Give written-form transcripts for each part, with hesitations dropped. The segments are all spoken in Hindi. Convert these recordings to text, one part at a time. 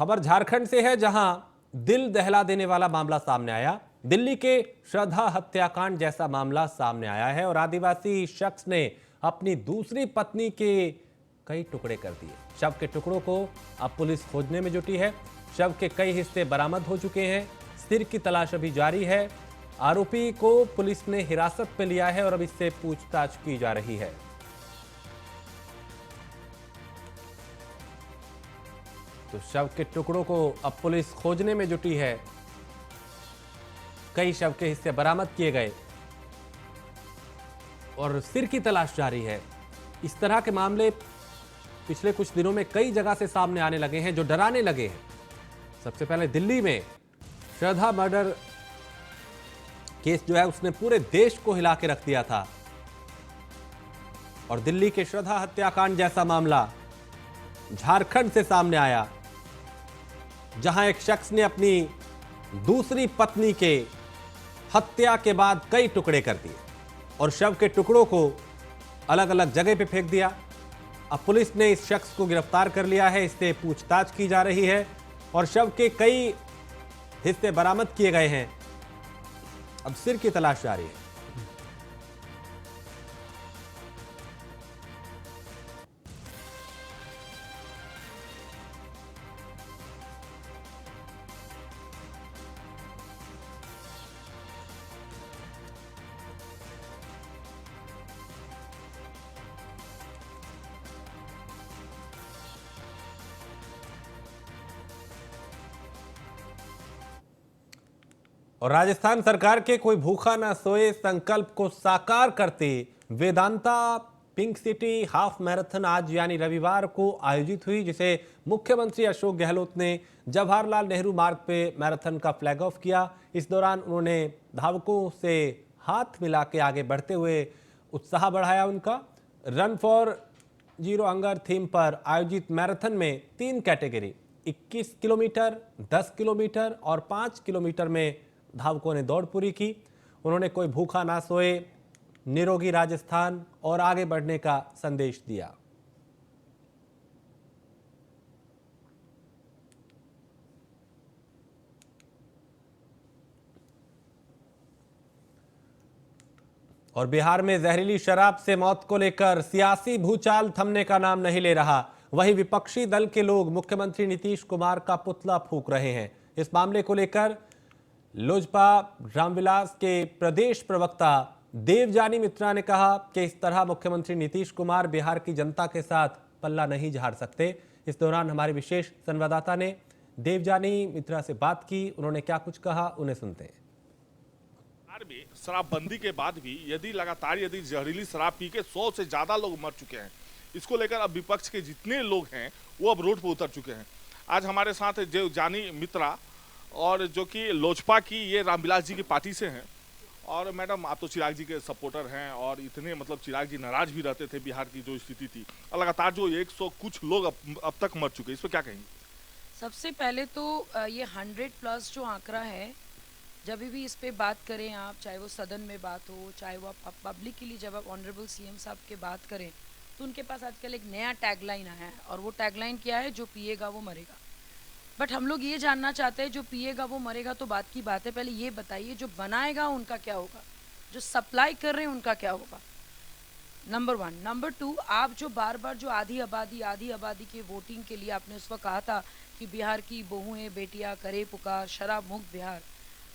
खबर झारखंड से है, जहां दिल दहला देने वाला मामला सामने आया। दिल्ली के श्रद्धा हत्याकांड जैसा मामला सामने आया है और आदिवासी शख्स ने अपनी दूसरी पत्नी के कई टुकड़े कर दिए। शव के टुकड़ों को अब पुलिस खोजने में जुटी है। शव के कई हिस्से बरामद हो चुके हैं। सिर की तलाश अभी जारी है। आरोपी को पुलिस ने हिरासत में लिया है और अब इससे पूछताछ की जा रही है। तो शव के टुकड़ों को अब पुलिस खोजने में जुटी है। कई शव के हिस्से बरामद किए गए और सिर की तलाश जारी है। इस तरह के मामले पिछले कुछ दिनों में कई जगह से सामने आने लगे हैं, जो डराने लगे हैं। सबसे पहले दिल्ली में श्रद्धा मर्डर केस जो है उसने पूरे देश को हिला के रख दिया था और दिल्ली के श्रद्धा हत्याकांड जैसा मामला झारखंड से सामने आया, जहां एक शख्स ने अपनी दूसरी पत्नी के हत्या के बाद कई टुकड़े कर दिए और शव के टुकड़ों को अलग अलग जगह पे फेंक दिया। अब पुलिस ने इस शख्स को गिरफ्तार कर लिया है। इससे पूछताछ की जा रही है और शव के कई हिस्से बरामद किए गए हैं। अब सिर की तलाश जारी है। और राजस्थान सरकार के कोई भूखा ना सोए संकल्प को साकार करते Vedanta pink city half marathon आज यानी रविवार को आयोजित हुई, जिसे मुख्यमंत्री अशोक गहलोत ने जवाहरलाल नेहरू मार्ग पे मैराथन का फ्लैग ऑफ किया। इस दौरान उन्होंने धावकों से हाथ मिला के आगे बढ़ते हुए उत्साह बढ़ाया उनका। Run for zero hunger theme पर आयोजित मैराथन में 3 कैटेगरी 21 किलोमीटर, 10 किलोमीटर और 5 किलोमीटर में धावकों ने दौड़ पूरी की। उन्होंने कोई भूखा ना सोए, निरोगी राजस्थान और आगे बढ़ने का संदेश दिया। और बिहार में जहरीली शराब से मौत को लेकर सियासी भूचाल थमने का नाम नहीं ले रहा। वहीं विपक्षी दल के लोग मुख्यमंत्री नीतीश कुमार का पुतला फूंक रहे हैं। इस मामले को लेकर लोजपा रामविलास के प्रदेश प्रवक्ता देवजानी मित्रा ने कहा कि इस तरह मुख्यमंत्री नीतीश कुमार बिहार की जनता के साथ पल्ला नहीं झाड़ सकते। इस दौरान हमारे विशेष संवाददाता ने देवजानी मित्रा से बात की। उन्होंने क्या कुछ कहा, उन्हें सुनते हैं। बिहार में शराबबंदी के बाद भी यदि जहरीली शराब पी के 100 से ज्यादा लोग मर चुके हैं, इसको लेकर अब विपक्ष के जितने लोग हैं वो अब रोड पर उतर चुके हैं। आज हमारे साथ देवजानी मित्रा और जो कि लोजपा की ये रामविलास जी की पार्टी से हैं। और मैडम, आप तो चिराग जी के सपोर्टर हैं और इतने चिराग जी नाराज भी रहते थे। बिहार की जो स्थिति थी, लगातार जो 100 कुछ लोग अब तक मर चुके, इस पर क्या कहेंगे? सबसे पहले तो ये 100+ जो आंकड़ा है, जब भी इस पे बात करें आप, चाहे वो सदन में बात हो, चाहे वो आप पब्लिक के लिए जब आप ऑनरेबल सीएम साहब के बात करें, तो उनके पास आजकल एक नया टैगलाइन आया है और वो टैगलाइन क्या है? जो पिएगा वो मरेगा। बट हम लोग ये जानना चाहते हैं, जो पिएगा वो मरेगा तो बात की बात है, पहले ये बताइए जो बनाएगा उनका क्या होगा, जो सप्लाई कर रहे हैं उनका क्या होगा? नंबर 1। नंबर 2, आप जो बार बार जो आधी आबादी के वोटिंग के लिए आपने उस वक्त कहा था कि बिहार की बहुएं बेटियां करे पुकार शराब मुक्त बिहार,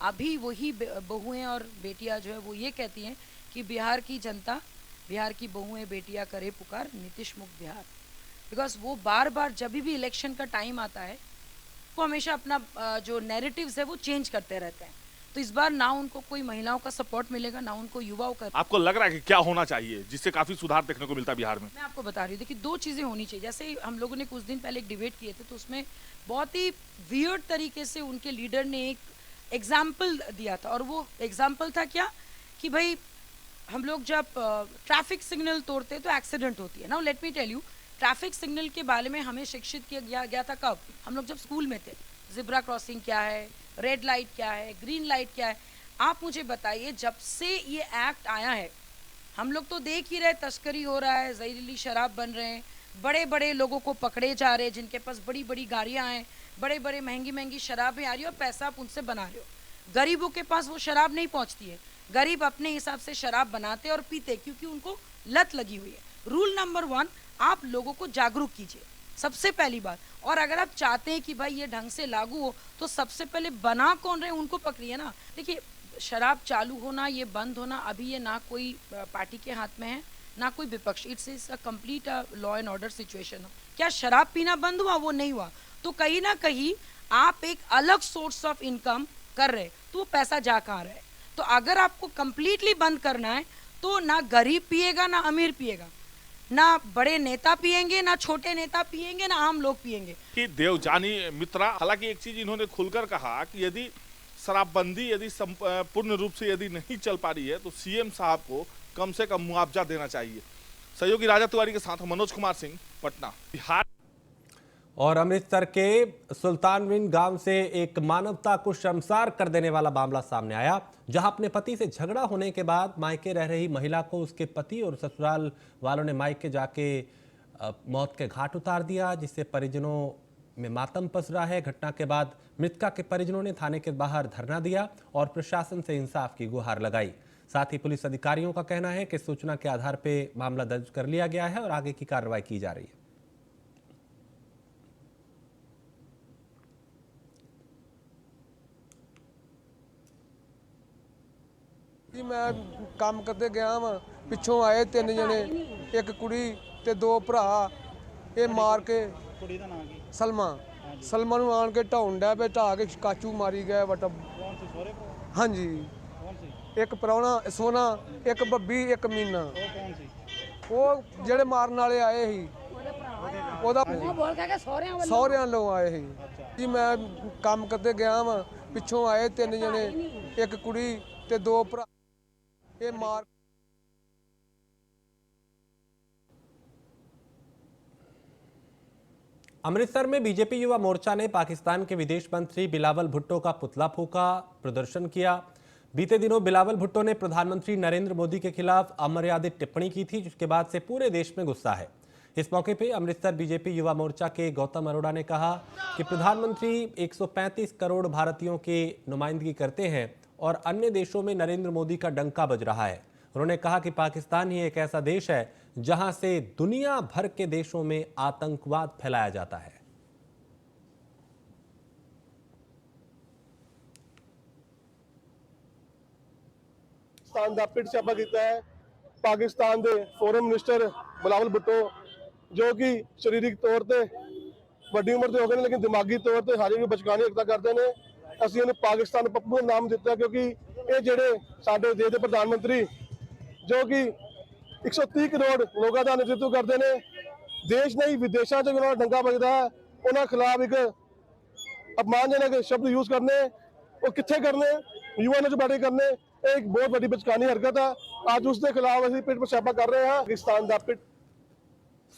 अभी वही बहुएं और बेटियां जो है वो ये कहती हैं कि बिहार की जनता, बिहार की बहुएं बेटियां करे पुकार नीतीश मुक्त बिहार। बिकॉज वो बार बार जब भी इलेक्शन का टाइम आता है वो हमेशा अपना जो नैरेटिव्स है वो चेंज करते रहते हैं। तो इस बार ना उनको कोई महिलाओं का सपोर्ट मिलेगा, ना उनको युवाओं का। आपको लग रहा है कि क्या होना चाहिए जिससे काफी सुधार देखने को मिलता है बिहार में? मैं आपको बता रही हूँ, देखिए 2 चीजें होनी चाहिए। जैसे हम लोगों ने कुछ दिन पहले एक डिबेट किए थे, तो उसमें बहुत ही वियर्ड तरीके से उनके लीडर ने एक एग्जाम्पल दिया था और वो एग्जाम्पल था क्या कि भाई हम लोग जब ट्रैफिक सिग्नल तोड़ते हैं तो एक्सीडेंट होती है ना। Let me tell you, traffic signal के बारे में हमें शिक्षित किया गया था कब? हम लोग जब स्कूल में थे। जिब्रा क्रॉसिंग क्या है, रेड लाइट क्या है, ग्रीन लाइट क्या है। आप मुझे बताइए, जब से ये एक्ट आया है हम लोग तो देख ही रहे, तस्करी हो रहा है, जहरीली शराब बन रहे हैं, बड़े बड़े लोगों को पकड़े जा रहे हैं जिनके पास बड़ी बड़ी गाड़ियां हैं, बड़े बड़े महंगी महंगी शराबें आ रही है और पैसा आप उनसे बना रहे हो। गरीबों के पास वो शराब नहीं पहुंचती है, गरीब अपने हिसाब से शराब बनाते और पीते क्योंकि उनको लत लगी हुई है। रूल नंबर 1, आप लोगों को जागरूक कीजिए, सबसे पहली बात। और अगर आप चाहते हैं कि भाई ये ढंग से लागू हो तो सबसे पहले बना कौन रहे उनको पकड़िए ना। देखिए, शराब चालू होना, ये बंद होना, अभी ये ना कोई पार्टी के हाथ में है ना कोई विपक्ष। It's is a complete law and order situation. क्या शराब पीना बंद हुआ? वो नहीं हुआ। तो कहीं ना कहीं आप एक अलग सोर्स ऑफ इनकम कर रहे, तो वो पैसा जा कहाँ रहा है? तो अगर आपको कंप्लीटली बंद करना है तो ना गरीब पिएगा ना अमीर पिएगा, ना बड़े नेता पिएंगे ना छोटे नेता पिएंगे ना आम लोग पिएंगे। कि देवजानी मित्रा, हालांकि एक चीज इन्होंने खुलकर कहा कि यदि शराबबंदी यदि पूर्ण रूप से यदि नहीं चल पा रही है तो सीएम साहब को कम से कम मुआवजा देना चाहिए। सहयोगी राजा तिवारी के साथ मनोज कुमार सिंह, पटना, बिहार। और अमृतसर के सुल्तानविंड गांव से एक मानवता को शर्मसार कर देने वाला मामला सामने आया, जहां अपने पति से झगड़ा होने के बाद मायके रह रही महिला को उसके पति और ससुराल वालों ने मायके जाके मौत के घाट उतार दिया, जिससे परिजनों में मातम पसरा है। घटना के बाद मृतका के परिजनों ने थाने के बाहर धरना दिया और प्रशासन से इंसाफ की गुहार लगाई। साथ ही पुलिस अधिकारियों का कहना है कि सूचना के आधार पर मामला दर्ज कर लिया गया है और आगे की कार्रवाई की जा रही है। जी मैं काम करते गया वा, पिछों आए 3 जने, एक कुड़ी ते 2 भरा, ये मार के कुड़ी दा नाम की सलमा सलमा नूं आण के ढाउण डै पे, ढा के काचू मारी गए वट। कौन सी सोरे को? हाँ जी, कौन सी? एक परौना सोना, एक बब्बी, एक मीना। वो कौन सी? वो ਜਿਹੜੇ ਮਾਰਨ ਵਾਲੇ ਆਏ ਸੀ ਉਹਦਾ ਸਹੁਰਿਆਂ ਲੋਂ ਆਏ ਸੀ ਜੀ। ਮੈਂ ਕੰਮ ਕਰਤੇ ਗਿਆ ਵਾਂ, ਪਿੱਛੋਂ ਆਏ 3 ਜਣੇ, ਇੱਕ ਕੁੜੀ ਤੇ 2 ਭਰਾ, ਇਹ ਮਾਰ। अमृतसर में बीजेपी युवा मोर्चा ने पाकिस्तान के विदेश मंत्री बिलावल भुट्टो का पुतला फूंका, प्रदर्शन किया। बीते दिनों बिलावल भुट्टो ने प्रधानमंत्री नरेंद्र मोदी के खिलाफ अमर्यादित टिप्पणी की थी, जिसके बाद से पूरे देश में गुस्सा है। इस मौके पे अमृतसर बीजेपी युवा मोर्चा के गौतम अरोड़ा ने कहा कि प्रधानमंत्री 135 करोड़ भारतीयों की नुमाइंदगी करते हैं और अन्य देशों में नरेंद्र मोदी का डंका बज रहा है। उन्होंने कहा कि पाकिस्तान ही एक ऐसा देश है जहां से दुनिया भर के देशों में आतंकवाद फैलाया जाता है। पाकिस्तान का पिट छापा किया है। पाकिस्तान के फॉरेन मिनिस्टर बिलावल भुट्टो जो कि शरीरिक तौर पर वड्डी उम्र के हो गए लेकिन दिमागी तौर पर सारी भी बचकानी एकता करते हैं। ਅਸੀਂ ਇਹਨੂੰ ਪਾਕਿਸਤਾਨ ਪੱਪੂ ਦਾ ਨਾਮ ਦਿੱਤਾ ਕਿਉਂਕਿ ਇਹ ਜਿਹੜੇ ਸਾਡੇ ਦੇਸ਼ ਦੇ ਪ੍ਰਧਾਨ ਮੰਤਰੀ ਜੋ ਕਿ 130 ਕਰੋੜ ਲੋਕਾਂ ਦਾ ਨੇਤਰਤਵ ਕਰਦੇ ਨੇ, ਦੇਸ਼ ਨਹੀਂ ਵਿਦੇਸ਼ਾਂ 'ਚ ਉਹਨਾਂ ਦਾ ਡੰਗਾ ਵੱਜਦਾ ਹੈ, ਉਹਨਾਂ ਖਿਲਾਫ ਇੱਕ ਅਪਮਾਨਜਨਕ ਸ਼ਬਦ ਯੂਜ਼ ਕਰਨੇ ਉਹ ਕਿੱਥੇ ਕਰਨੇ, ਯੂਐਨ 'ਚ ਬੈਠ ਕੇ ਕਰਨੇ, ਇਹ ਇੱਕ ਬਹੁਤ ਵੱਡੀ ਬਚਕਾਨੀ ਹਰਕਤ ਹੈ। ਅੱਜ ਉਸ ਦੇ ਖਿਲਾਫ ਅਸੀਂ ਪਿੱਟ ਪਛਾਪਾ ਕਰ ਰਹੇ ਹਾਂ। पाकिस्तान ਦਾ पिट।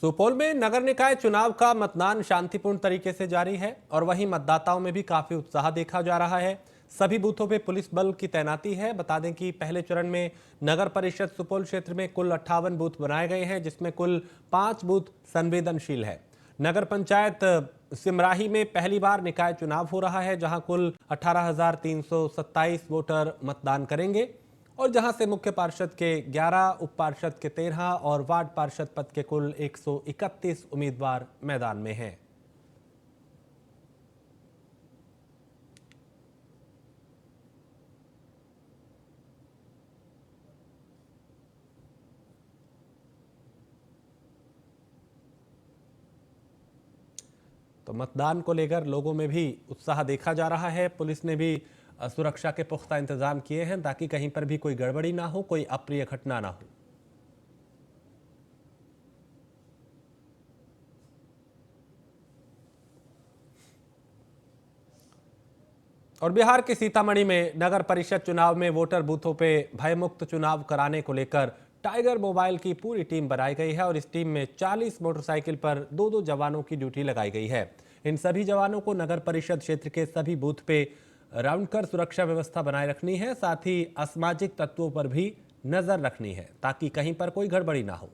सुपौल में नगर निकाय चुनाव का मतदान शांतिपूर्ण तरीके से जारी है और वहीं मतदाताओं में भी काफी उत्साह देखा जा रहा है। सभी बूथों पे पुलिस बल की तैनाती है। बता दें कि पहले चरण में नगर परिषद सुपौल क्षेत्र में कुल 58 बूथ बनाए गए हैं, जिसमें कुल 5 बूथ संवेदनशील है। नगर पंचायत सिमराही में पहली बार निकाय चुनाव हो रहा है, जहां कुल 18,327 वोटर मतदान करेंगे और जहां से मुख्य पार्षद के 11, उप पार्षद के 13 और वार्ड पार्षद पद के कुल 131 उम्मीदवार मैदान में हैं। तो मतदान को लेकर लोगों में भी उत्साह देखा जा रहा है। पुलिस ने भी सुरक्षा के पुख्ता इंतजाम किए हैं ताकि कहीं पर भी कोई गड़बड़ी ना हो, कोई अप्रिय घटना ना हो। और बिहार के सीतामढ़ी में नगर परिषद चुनाव में वोटर बूथों पे भयमुक्त चुनाव कराने को लेकर टाइगर मोबाइल की पूरी टीम बनाई गई है और इस टीम में 40 मोटरसाइकिल पर 2-2 जवानों की ड्यूटी लगाई गई है। इन सभी जवानों को नगर परिषद क्षेत्र के सभी बूथ पे राउंड कर सुरक्षा व्यवस्था बनाए रखनी है, साथ ही असामाजिक तत्वों पर भी नजर रखनी है ताकि कहीं पर कोई गड़बड़ी ना हो।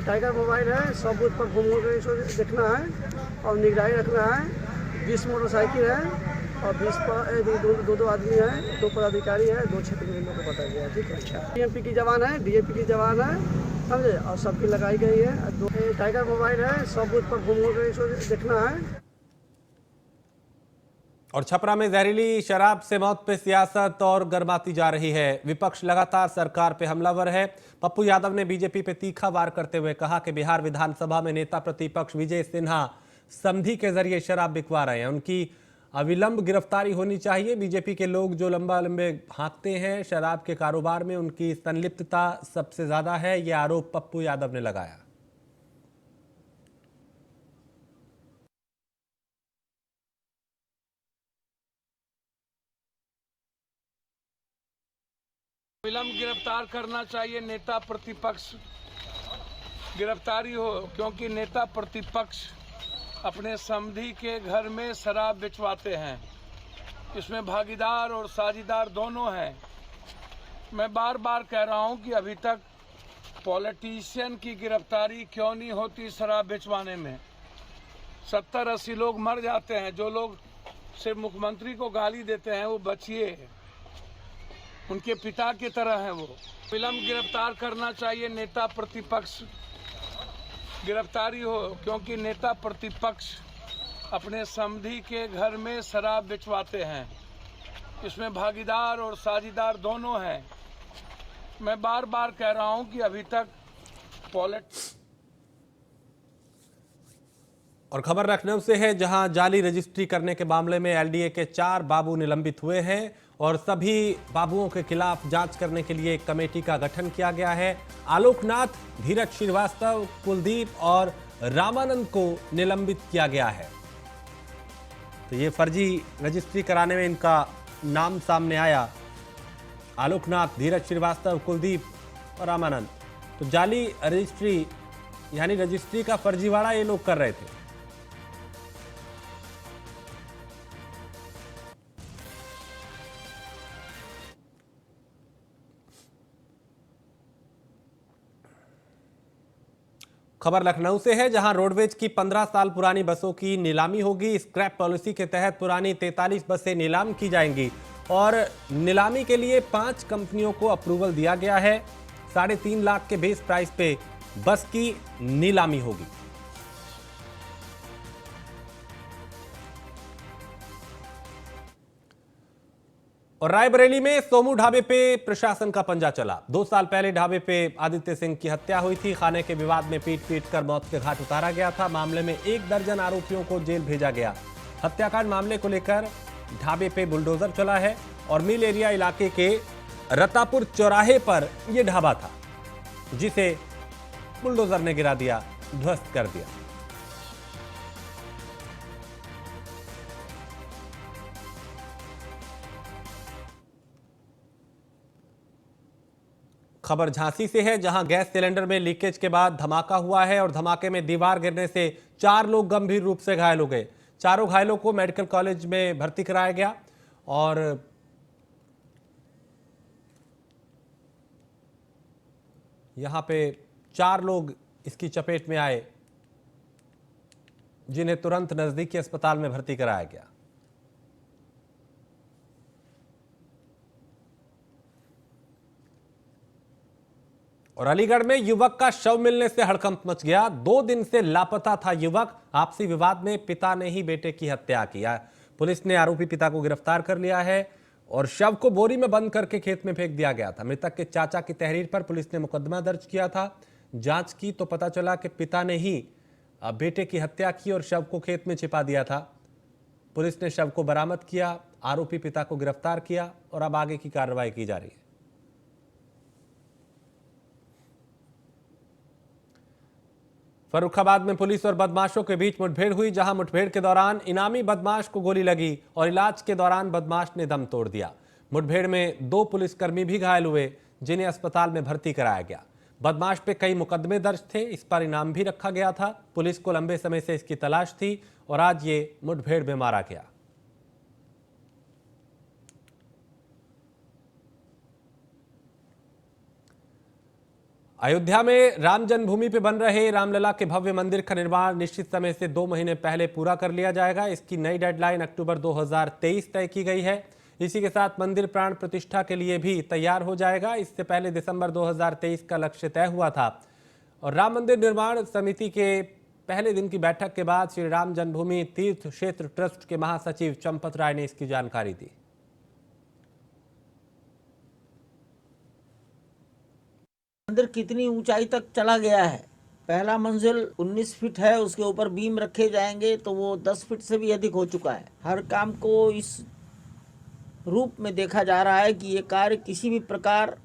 टाइगर मोबाइल है, सब बूथ पर घूम कर इसको देखना है और निगरानी रखना है। 20 मोटरसाइकिल है और 20 पर दो आदमी है, 2 पदाधिकारी है, 2 क्षेत्र के लोगों को बताया गया है। ठीक है। अच्छा, डीएमपी की जवान है, डीएपी की जवान है, समझे, और सबकी लगाई गई है। टाइगर मोबाइल है, सब बूथ पर घूम कर इसको देखना है। और छपरा में जहरीली शराब से मौत पे सियासत और गर्माती जा रही है। विपक्ष लगातार सरकार पे हमलावर है। पप्पू यादव ने बीजेपी पे तीखा वार करते हुए कहा कि बिहार विधानसभा में नेता प्रतिपक्ष विजय सिन्हा समधी के जरिए शराब बिकवा रहे हैं, उनकी अविलंब गिरफ्तारी होनी चाहिए। बीजेपी के लोग जो लंबे भागते हैं शराब के कारोबार में, उनकी संलिप्तता सबसे ज्यादा है, यह आरोप पप्पू यादव ने लगाया। विलंब गिरफ्तार करना चाहिए, नेता प्रतिपक्ष गिरफ्तारी हो, क्योंकि नेता प्रतिपक्ष अपने समधी के घर में शराब बिचवाते हैं। इसमें भागीदार और साझीदार दोनों हैं। मैं बार बार कह रहा हूं कि अभी तक पॉलिटिशियन की गिरफ्तारी क्यों नहीं होती शराब बिचवाने में। 70-80 लोग मर जाते हैं। जो लोग सिर्फ मुख्यमंत्री को गाली देते हैं वो बचिए, उनके पिता की तरह हैं वो। विलंब गिरफ्तार करना चाहिए, नेता प्रतिपक्ष गिरफ्तारी हो, क्योंकि नेता प्रतिपक्ष अपने समधी के घर में शराब बिचवाते हैं। इसमें भागीदार और साझीदार दोनों हैं। मैं बार बार कह रहा हूं कि अभी तक और खबर लखनऊ से है, जहां जाली रजिस्ट्री करने के मामले में एलडीए के 4 बाबू निलंबित हुए हैं और सभी बाबुओं के खिलाफ जांच करने के लिए एक कमेटी का गठन किया गया है। आलोकनाथ, धीरज श्रीवास्तव, कुलदीप और रामानंद को निलंबित किया गया है। तो ये फर्जी रजिस्ट्री कराने में इनका नाम सामने आया। आलोकनाथ, धीरज श्रीवास्तव, कुलदीप और रामानंद। तो जाली रजिस्ट्री यानी रजिस्ट्री का फर्जीवाड़ा ये लोग कर रहे थे। खबर लखनऊ से है, जहां रोडवेज की 15 साल पुरानी बसों की नीलामी होगी। स्क्रैप पॉलिसी के तहत पुरानी 43 बसें नीलाम की जाएंगी और नीलामी के लिए 5 कंपनियों को अप्रूवल दिया गया है। 3.5 लाख के बेस प्राइस पे बस की नीलामी होगी। और रायबरेली में सोमू ढाबे पे प्रशासन का पंजा चला। 2 साल पहले ढाबे पे आदित्य सिंह की हत्या हुई थी। खाने के विवाद में पीट कर मौत के घाट उतारा गया था। मामले में 1 दर्जन आरोपियों को जेल भेजा गया। हत्याकांड मामले को लेकर ढाबे पे बुलडोजर चला है और मिल एरिया इलाके के रतापुर चौराहे पर यह ढाबा था, जिसे बुलडोजर ने गिरा दिया, ध्वस्त कर दिया। खबर झांसी से है, जहां गैस सिलेंडर में लीकेज के बाद धमाका हुआ है और धमाके में दीवार गिरने से 4 लोग गंभीर रूप से घायल हो गए। चारों घायलों को मेडिकल कॉलेज में भर्ती कराया गया और यहां पे 4 लोग इसकी चपेट में आए, जिन्हें तुरंत नजदीकी अस्पताल में भर्ती कराया गया। और अलीगढ़ में युवक का शव मिलने से हड़कंप मच गया। 2 दिन से लापता था युवक। आपसी विवाद में पिता ने ही बेटे की हत्या किया। पुलिस ने आरोपी पिता को गिरफ्तार कर लिया है और शव को बोरी में बंद करके खेत में फेंक दिया गया था। मृतक के चाचा की तहरीर पर पुलिस ने मुकदमा दर्ज किया था। जांच की तो पता चला कि पिता ने ही बेटे की हत्या की और शव को खेत में छिपा दिया था। पुलिस ने शव को बरामद किया, आरोपी पिता को गिरफ्तार किया और अब आगे की कार्रवाई की जा रही है। फर्रुखाबाद में पुलिस और बदमाशों के बीच मुठभेड़ हुई, जहां मुठभेड़ के दौरान इनामी बदमाश को गोली लगी और इलाज के दौरान बदमाश ने दम तोड़ दिया। मुठभेड़ में 2 पुलिसकर्मी भी घायल हुए, जिन्हें अस्पताल में भर्ती कराया गया। बदमाश पे कई मुकदमे दर्ज थे, इस पर इनाम भी रखा गया था। पुलिस को लंबे समय से इसकी तलाश थी और आज ये मुठभेड़ में मारा गया। अयोध्या में राम जन्मभूमि पे बन रहे रामलला के भव्य मंदिर का निर्माण निश्चित समय से 2 महीने पहले पूरा कर लिया जाएगा। इसकी नई डेडलाइन अक्टूबर 2023 तय की गई है। इसी के साथ मंदिर प्राण प्रतिष्ठा के लिए भी तैयार हो जाएगा। इससे पहले दिसंबर 2023 का लक्ष्य तय हुआ था। और राम मंदिर निर्माण समिति के पहले दिन की बैठक के बाद श्री राम जन्मभूमि तीर्थ क्षेत्र ट्रस्ट के महासचिव चंपत राय ने इसकी जानकारी दी। मंदिर कितनी ऊंचाई तक चला गया है। पहला मंजिल 19 फीट है, उसके ऊपर बीम रखे जाएंगे तो वो 10 फीट से भी अधिक हो चुका है। हर काम को इस रूप में देखा जा रहा है कि ये कार्य किसी भी प्रकार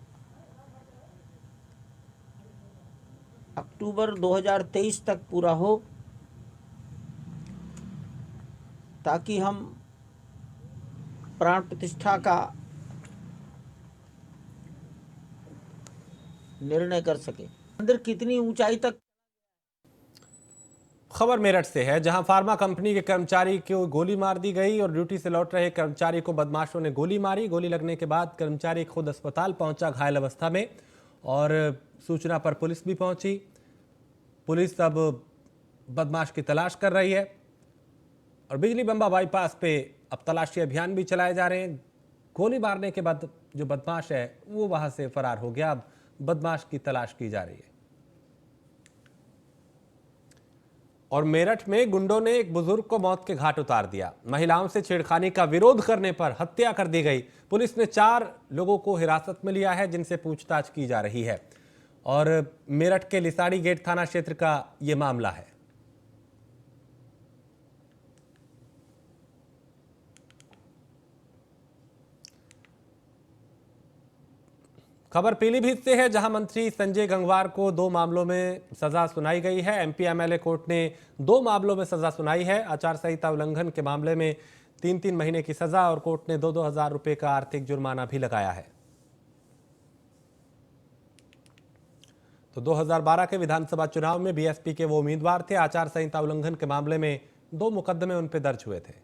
अक्टूबर 2023 तक पूरा हो, ताकि हम प्राण प्रतिष्ठा का निर्णय कर सके। मंदिर कितनी ऊंचाई तक। खबर मेरठ से है, जहां फार्मा कंपनी के कर्मचारी को गोली मार दी गई और ड्यूटी से लौट रहे कर्मचारी को बदमाशों ने गोली मारी। गोली लगने के बाद कर्मचारी खुद अस्पताल पहुंचा घायल अवस्था में और सूचना पर पुलिस भी पहुंची। पुलिस अब बदमाश की तलाश कर रही है और बिजली बंबा बाईपास पे अब तलाशी अभियान भी चलाए जा रहे हैं। गोली मारने के बाद जो बदमाश है वो वहां से फरार हो गया। अब बदमाश की तलाश की जा रही है। और मेरठ में गुंडों ने एक बुजुर्ग को मौत के घाट उतार दिया। महिलाओं से छेड़खानी का विरोध करने पर हत्या कर दी गई। पुलिस ने 4 लोगों को हिरासत में लिया है, जिनसे पूछताछ की जा रही है। और मेरठ के लिसाड़ी गेट थाना क्षेत्र का यह मामला है। खबर पीलीभीत से है, जहां मंत्री संजय गंगवार को 2 मामलों में सजा सुनाई गई है। एमपी एमएलए कोर्ट ने 2 मामलों में सजा सुनाई है। आचार संहिता उल्लंघन के मामले में 3-3 महीने की सजा और कोर्ट ने 2-2 हजार रुपए का आर्थिक जुर्माना भी लगाया है। तो 2012 के विधानसभा चुनाव में बीएसपी के वो उम्मीदवार थे। आचार संहिता उल्लंघन के मामले में 2 मुकदमे उन पर दर्ज हुए थे।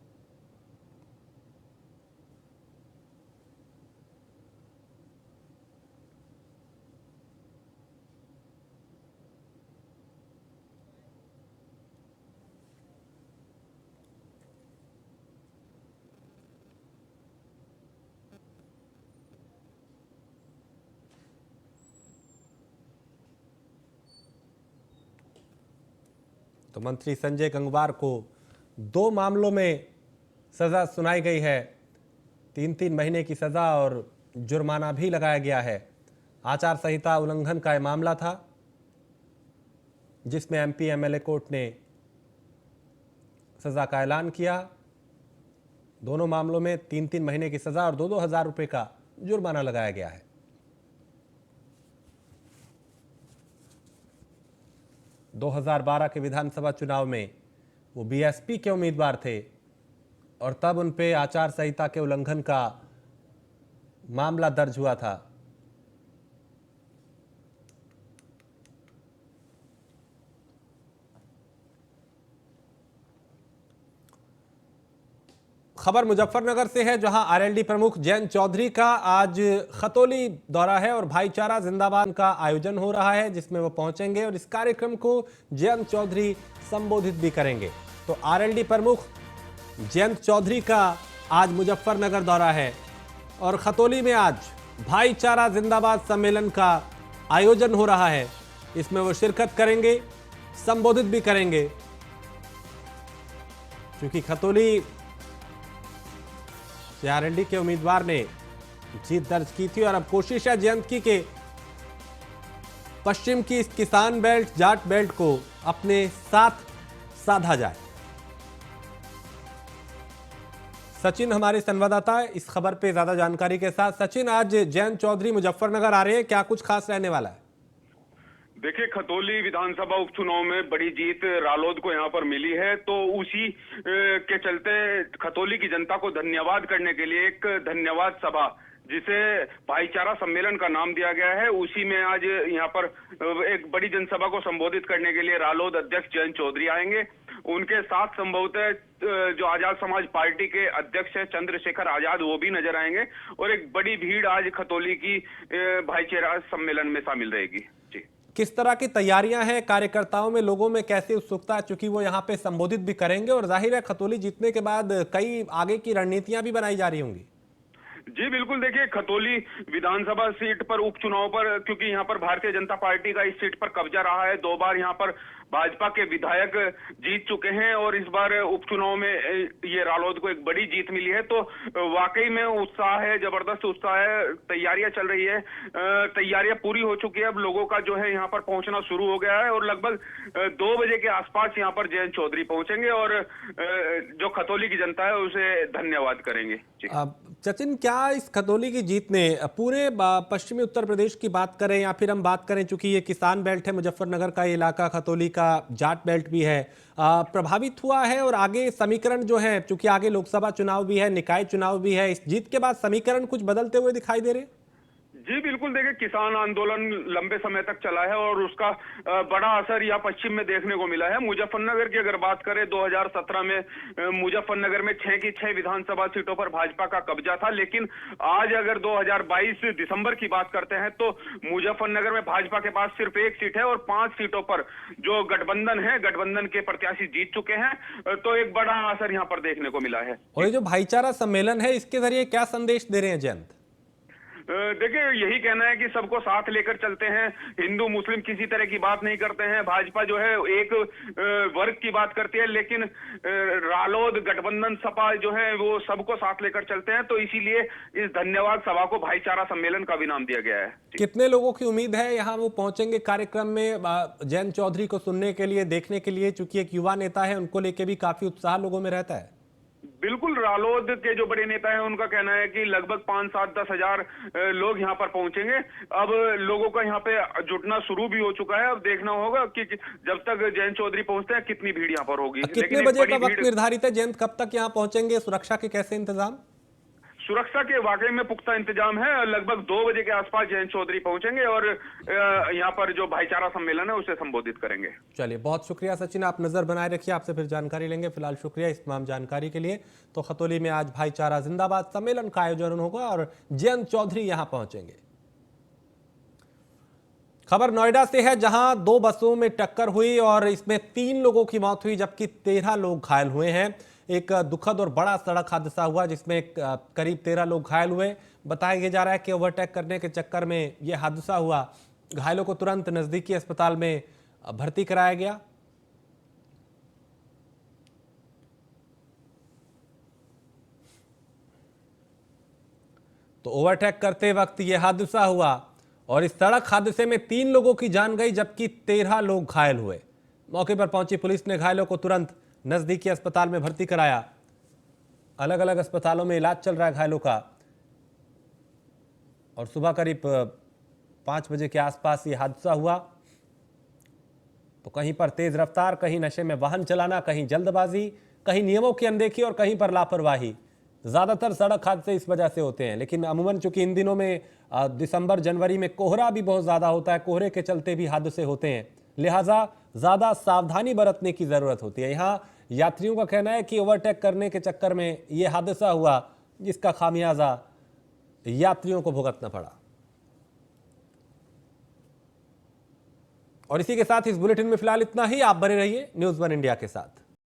तो मंत्री संजय गंगवार को 2 मामलों में सजा सुनाई गई है। 3-3 महीने की सजा और जुर्माना भी लगाया गया है। आचार संहिता उल्लंघन का यह मामला था, जिसमें एमपी एमएलए कोर्ट ने सजा का ऐलान किया। दोनों मामलों में 3-3 महीने की सजा और 2-2 हजार रुपए का जुर्माना लगाया गया है। 2012 के विधानसभा चुनाव में वो बीएसपी के उम्मीदवार थे और तब उन पे आचार संहिता के उल्लंघन का मामला दर्ज हुआ था। खबर मुजफ्फरनगर से है, जहां आरएलडी प्रमुख जयंत चौधरी का आज खतौली दौरा है और भाईचारा जिंदाबाद का आयोजन हो रहा है, जिसमें वो पहुंचेंगे और इस कार्यक्रम को जयंत चौधरी संबोधित भी करेंगे। तो आरएलडी प्रमुख जयंत चौधरी का आज मुजफ्फरनगर दौरा है और खतौली में आज भाईचारा जिंदाबाद सम्मेलन का आयोजन हो रहा है। इसमें वो शिरकत करेंगे, संबोधित भी करेंगे, क्योंकि खतौली आरएलडी के उम्मीदवार ने जीत दर्ज की थी और अब कोशिश है जयंत की के पश्चिम की इस किसान बेल्ट, जाट बेल्ट को अपने साथ साधा जाए। सचिन हमारे संवाददाता इस खबर पे ज्यादा जानकारी के साथ। सचिन, आज जयंत चौधरी मुजफ्फरनगर आ रहे हैं, क्या कुछ खास रहने वाला है? देखिए, खतौली विधानसभा उपचुनाव में बड़ी जीत रालोद को यहाँ पर मिली है, तो उसी के चलते खतौली की जनता को धन्यवाद करने के लिए एक धन्यवाद सभा, जिसे भाईचारा सम्मेलन का नाम दिया गया है, उसी में आज यहाँ पर एक बड़ी जनसभा को संबोधित करने के लिए रालोद अध्यक्ष जयंत चौधरी आएंगे। उनके साथ संभवतः जो आजाद समाज पार्टी के अध्यक्ष है चंद्रशेखर आजाद, वो भी नजर आएंगे और एक बड़ी भीड़ आज खतौली की भाईचारा सम्मेलन में शामिल रहेगी। जी किस तरह की तैयारियां हैं कार्यकर्ताओं में, लोगों में कैसी उत्सुकता है, चूंकि वो यहाँ पे संबोधित भी करेंगे और जाहिर है खतौली जीतने के बाद कई आगे की रणनीतियां भी बनाई जा रही होंगी। जी बिल्कुल, देखिए खतौली विधानसभा सीट पर उपचुनाव पर, क्योंकि यहाँ पर भारतीय जनता पार्टी का इस सीट पर कब्जा रहा है, 2 बार यहाँ पर भाजपा के विधायक जीत चुके हैं और इस बार उपचुनाव में ये रालोद को एक बड़ी जीत मिली है। तो वाकई में उत्साह है, जबरदस्त उत्साह है, तैयारियां चल रही है, तैयारियां पूरी हो चुकी है। अब लोगों का जो है यहाँ पर पहुंचना शुरू हो गया है और लगभग 2 बजे के आसपास यहाँ पर जयंत चौधरी पहुंचेंगे और जो खतौली की जनता है उसे धन्यवाद करेंगे। सचिन, क्या इस खतौली की जीत ने पूरे पश्चिमी उत्तर प्रदेश की बात करें या फिर हम बात करें, चूंकि ये किसान बेल्ट है, मुजफ्फरनगर का इलाका, खतौली का जाट बेल्ट भी है, प्रभावित हुआ है? और आगे समीकरण जो है, चूंकि आगे लोकसभा चुनाव भी है, निकाय चुनाव भी है, इस जीत के बाद समीकरण कुछ बदलते हुए दिखाई दे रहे हैं? जी बिल्कुल, देखिए किसान आंदोलन लंबे समय तक चला है और उसका बड़ा असर यहाँ पश्चिम में देखने को मिला है। मुजफ्फरनगर की अगर बात करें, 2017 में मुजफ्फरनगर में 6 की 6 विधानसभा सीटों पर भाजपा का कब्जा था, लेकिन आज अगर 2022 दिसंबर की बात करते हैं तो मुजफ्फरनगर में भाजपा के पास सिर्फ 1 सीट है और 5 सीटों पर जो गठबंधन है, गठबंधन के प्रत्याशी जीत चुके हैं। तो एक बड़ा असर यहाँ पर देखने को मिला है। और ये जो भाईचारा सम्मेलन है, इसके जरिए क्या संदेश दे रहे हैं जयंत? देखिए, यही कहना है कि सबको साथ लेकर चलते हैं, हिंदू मुस्लिम किसी तरह की बात नहीं करते हैं। भाजपा जो है एक वर्ग की बात करती है, लेकिन रालोद, गठबंधन, सपा जो है वो सबको साथ लेकर चलते हैं। तो इसीलिए इस धन्यवाद सभा को भाईचारा सम्मेलन का भी नाम दिया गया है। कितने लोगों की उम्मीद है यहाँ वो पहुंचेंगे कार्यक्रम में जयंत चौधरी को सुनने के लिए, देखने के लिए? चूंकि एक युवा नेता है, उनको लेके भी काफी उत्साह लोगों में रहता है। बिल्कुल, रालोद के जो बड़े नेता हैं उनका कहना है कि लगभग 5, 7, 10 हजार लोग यहाँ पर पहुंचेंगे। अब लोगों का यहाँ पे जुटना शुरू भी हो चुका है। अब देखना होगा कि जब तक जयंत चौधरी पहुंचते हैं कितनी भीड़ यहाँ पर होगी। कितने बजे का वक्त निर्धारित है? जयंत कब तक यहाँ पहुंचेंगे? सुरक्षा के कैसे इंतजाम? सुरक्षा के वाकई में पुख्ता इंतजाम है। लगभग 2 बजे के आसपास जयंत चौधरी पहुंचेंगे और यहाँ पर जो भाईचारा सम्मेलन है उसे संबोधित करेंगे। चलिए, बहुत शुक्रिया सचिन, आप नजर बनाए रखिए, आपसे फिर जानकारी लेंगे। फिलहाल शुक्रिया इस तमाम जानकारी के लिए। तो खतौली में आज भाईचारा जिंदाबाद सम्मेलन का आयोजन होगा और जयंत चौधरी यहां पहुंचेंगे। खबर नोएडा से है, जहां 2 बसों में टक्कर हुई और इसमें 3 लोगों की मौत हुई जबकि 13 लोग घायल हुए हैं। एक दुखद और बड़ा सड़क हादसा हुआ जिसमें करीब 13 लोग घायल हुए। बताया जा रहा है कि ओवरटेक करने के चक्कर में यह हादसा हुआ। घायलों को तुरंत नजदीकी अस्पताल में भर्ती कराया गया। तो ओवरटेक करते वक्त यह हादसा हुआ और इस सड़क हादसे में 3 लोगों की जान गई जबकि 13 लोग घायल हुए। मौके पर पहुंची पुलिस ने घायलों को तुरंत नजदीकी अस्पताल में भर्ती कराया। अलग अलग अस्पतालों में इलाज चल रहा है घायलों का। और सुबह करीब 5 बजे के आसपास ये हादसा हुआ। तो कहीं पर तेज रफ्तार, कहीं नशे में वाहन चलाना, कहीं जल्दबाजी, कहीं नियमों की अनदेखी और कहीं पर लापरवाही। ज्यादातर सड़क हादसे इस वजह से होते हैं। लेकिन अमूमन चूंकि इन दिनों में दिसंबर जनवरी में कोहरा भी बहुत ज्यादा होता है, कोहरे के चलते भी हादसे होते हैं, लिहाजा ज्यादा सावधानी बरतने की जरूरत होती है। यहां यात्रियों का कहना है कि ओवरटेक करने के चक्कर में यह हादसा हुआ जिसका खामियाजा यात्रियों को भुगतना पड़ा। और इसी के साथ इस बुलेटिन में फिलहाल इतना ही। आप बने रहिए न्यूज़ 1 इंडिया के साथ।